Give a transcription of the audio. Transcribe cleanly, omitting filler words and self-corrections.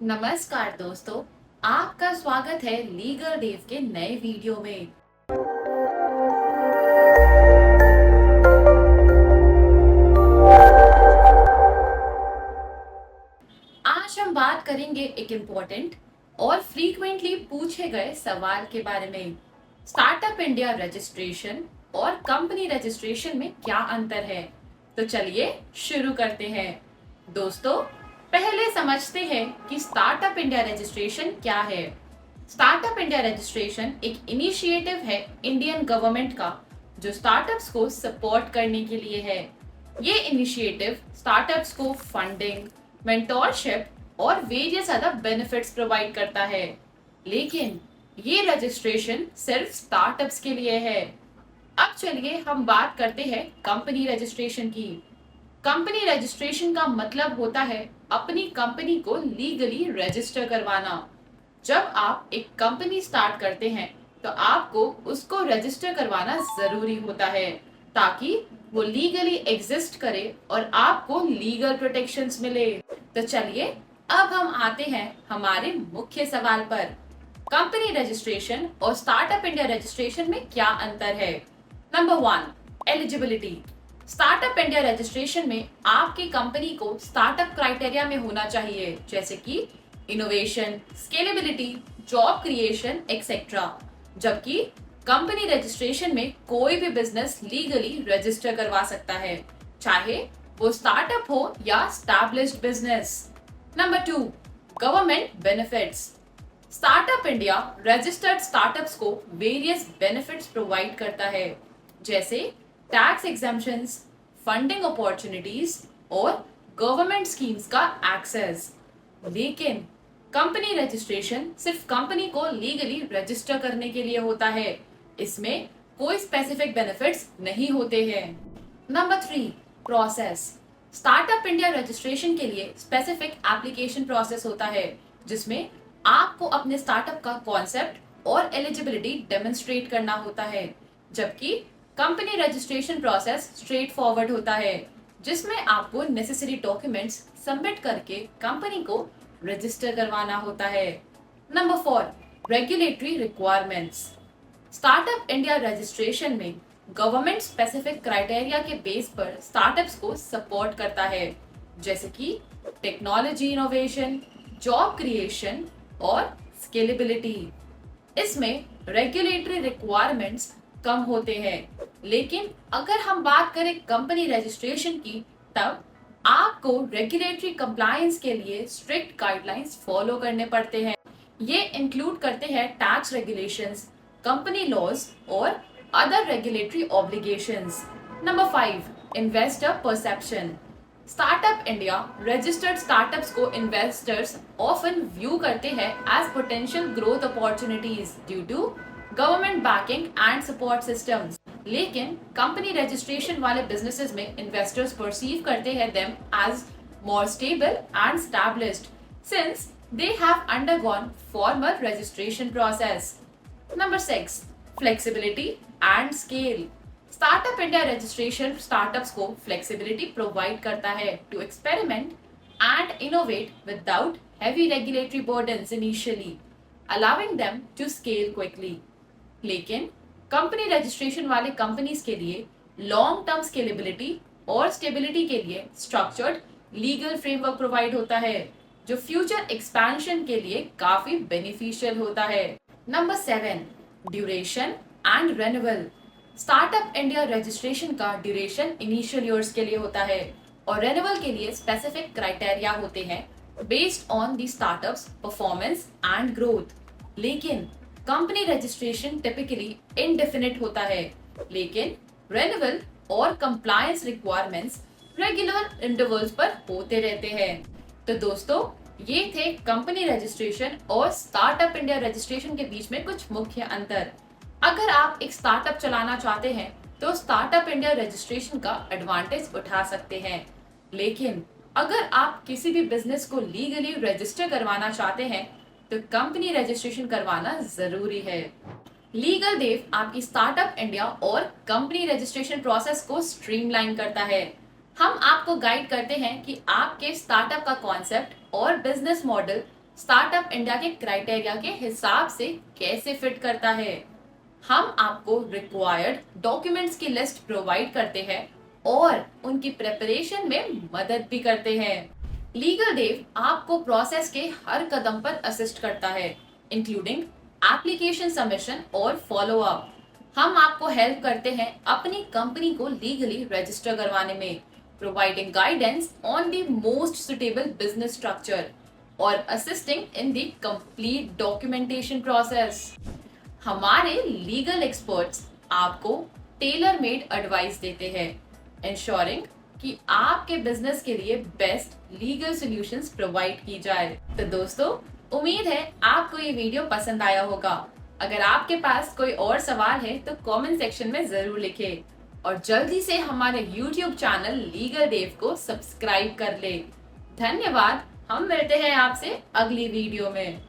नमस्कार दोस्तों, आपका स्वागत है लीगल देव के नए वीडियो में। आज हम बात करेंगे एक इम्पोर्टेंट और फ्रीक्वेंटली पूछे गए सवाल के बारे में। स्टार्टअप इंडिया रजिस्ट्रेशन और कंपनी रजिस्ट्रेशन में क्या अंतर है? तो चलिए शुरू करते हैं। दोस्तों, पहले समझते हैं कि स्टार्टअप इंडिया रजिस्ट्रेशन क्या है। स्टार्टअप इंडिया रजिस्ट्रेशन एक इनिशिएटिव है इंडियन गवर्नमेंट का, जो स्टार्टअप्स को सपोर्ट करने के लिए है। ये इनिशिएटिव स्टार्टअप्स को फंडिंग, मेंटोरशिप और वेरियस अदर बेनिफिट्स प्रोवाइड करता है। लेकिन ये रजिस्ट्रेशन सिर्फ स्टार्टअप्स के लिए है। अब चलिए हम बात करते हैं कंपनी रजिस्ट्रेशन की। कंपनी रजिस्ट्रेशन का मतलब होता है अपनी कंपनी को लीगली रजिस्टर करवाना। जब आप एक कंपनी स्टार्ट करते हैं तो आपको उसको रजिस्टर करवाना जरूरी होता है, ताकि वो लीगली एग्जिस्ट करे और आपको लीगल प्रोटेक्शंस मिले। तो चलिए अब हम आते हैं हमारे मुख्य सवाल पर। कंपनी रजिस्ट्रेशन और स्टार्टअप इंडिया रजिस्ट्रेशन में क्या अंतर है? Number 1, eligibility. Startup India registration में आपकी कंपनी को स्टार्टअप क्राइटेरिया में होना चाहिए, जैसे कि innovation, scalability, job creation etcetera. जबकि कंपनी रजिस्ट्रेशन में कोई भी बिजनेस लीगली रजिस्टर करवा सकता है, चाहे वो स्टार्टअप हो या established business. Number 2, government benefits. Startup India registered startups को वेरियस बेनिफिट्स प्रोवाइड करता है, जैसे टैक्स एग्जेम्पशंस, फंडिंग अपॉर्चुनिटीज और गवर्नमेंट स्कीम्स का एक्सेस। लेकिन कंपनी रजिस्ट्रेशन सिर्फ कंपनी को लीगली रजिस्टर करने के लिए होता है। इसमें कोई स्पेसिफिक बेनिफिट्स नहीं होते हैं। Number 3, process. Startup India registration के लिए स्पेसिफिक एप्लीकेशन प्रोसेस होता है, जिसमें आपको अपने स्टार्टअप का कॉन्सेप्ट और एलिजिबिलिटी डेमोन्स्ट्रेट करना होता है। जबकि company registration process straight forward होता है, जिसमें आपको नेसेसरी डॉक्यूमेंट्स सबमिट करके कंपनी को रजिस्टर करवाना होता है। Number 4, regulatory requirements. Startup India registration में गवर्नमेंट स्पेसिफिक क्राइटेरिया के बेस पर स्टार्टअप्स को सपोर्ट करता है, जैसे कि टेक्नोलॉजी इनोवेशन, जॉब क्रिएशन और स्केलेबिलिटी। इसमें रेगुलेटरी रिक्वायरमेंट्स कम होते हैं, लेकिन अगर हम बात करें कंपनी रजिस्ट्रेशन की, तब आपको रेगुलेटरी कंप्लायंस के लिए स्ट्रिक्ट गाइडलाइंस फॉलो करने पड़ते हैं। ये इंक्लूड करते हैं टैक्स रेगुलेशंस, कंपनी लॉज और other regulatory obligations. Number 5, investor perception. Startup India registered startups को इन्वेस्टर्स ऑफन व्यू करते हैं as potential growth opportunities due to government backing and support systems. लेकिन कंपनी रजिस्ट्रेशन वाले businesses में investors perceive करते हैं them as more stable and established since they have undergone formal registration process. Number 6, flexibility and scale. Startup India registration startups को flexibility provide करता है to experiment and innovate without heavy regulatory burdens initially, allowing them to scale quickly. लेकिन company registration वाले companies के लिए long term scalability और stability के लिए स्ट्रक्चर्ड लीगल फ्रेमवर्क प्रोवाइड होता है, जो फ्यूचर एक्सपेंशन के लिए काफी बेनिफिशियल होता है। Number 7, duration and renewal. Startup India registration का ड्यूरेशन इनिशियल ईयर्स के लिए होता है और रेन्यूअल के लिए स्पेसिफिक क्राइटेरिया होते हैं based on the startups performance and growth. लेकिन कंपनी रजिस्ट्रेशन टिपिकली इनडेफिनिट होता है, लेकिन रेन्यूअल और कंप्लायंस रिक्वायरमेंट्स रेगुलर इंटरवल्स पर होते रहते हैं। तो दोस्तों, ये थे कंपनी रजिस्ट्रेशन और स्टार्टअप इंडिया रजिस्ट्रेशन के बीच में कुछ मुख्य अंतर। अगर आप एक स्टार्टअप चलाना चाहते हैं तो स्टार्टअप इंडिया रजिस्ट्रेशन का एडवांटेज उठा सकते हैं, लेकिन अगर आप किसी भी बिजनेस को लीगली रजिस्टर करवाना चाहते हैं तो कंपनी रजिस्ट्रेशन करवाना जरूरी है। लीगल देव आपकी स्टार्टअप इंडिया और कंपनी रजिस्ट्रेशन प्रोसेस को स्ट्रीमलाइन करता है। हम आपको गाइड करते हैं कि आपके स्टार्टअप का कॉन्सेप्ट और बिजनेस मॉडल स्टार्टअप इंडिया के क्राइटेरिया के हिसाब से कैसे फिट करता है। हम आपको रिक्वायर्ड डॉक्यूमेंट्स की लिस्ट प्रोवाइड करते हैं और उनकी प्रिपरेशन में मदद भी करते हैं। लीगल देव आपको प्रोसेस के हर कदम पर असिस्ट करता है, इंक्लूडिंग एप्लीकेशन सबमिशन और फॉलो अप। हम आपको हेल्प करते हैं अपनी कंपनी को लीगली रजिस्टर करवाने में, providing guidance on the most suitable business structure और assisting in the complete documentation process. हमारे लीगल एक्सपर्ट्स आपको टेलर मेड एडवाइस देते हैं, इंश्योरिंग कि आपके बिजनेस के लिए बेस्ट लीगल सॉल्यूशंस प्रोवाइड की जाए। तो दोस्तों, उम्मीद है आपको ये वीडियो पसंद आया होगा। अगर आपके पास कोई और सवाल है तो कमेंट सेक्शन में जरूर लिखें और जल्दी से हमारे YouTube चैनल लीगल देव को सब्सक्राइब कर ले। धन्यवाद। हम मिलते हैं आपसे अगली वीडियो में।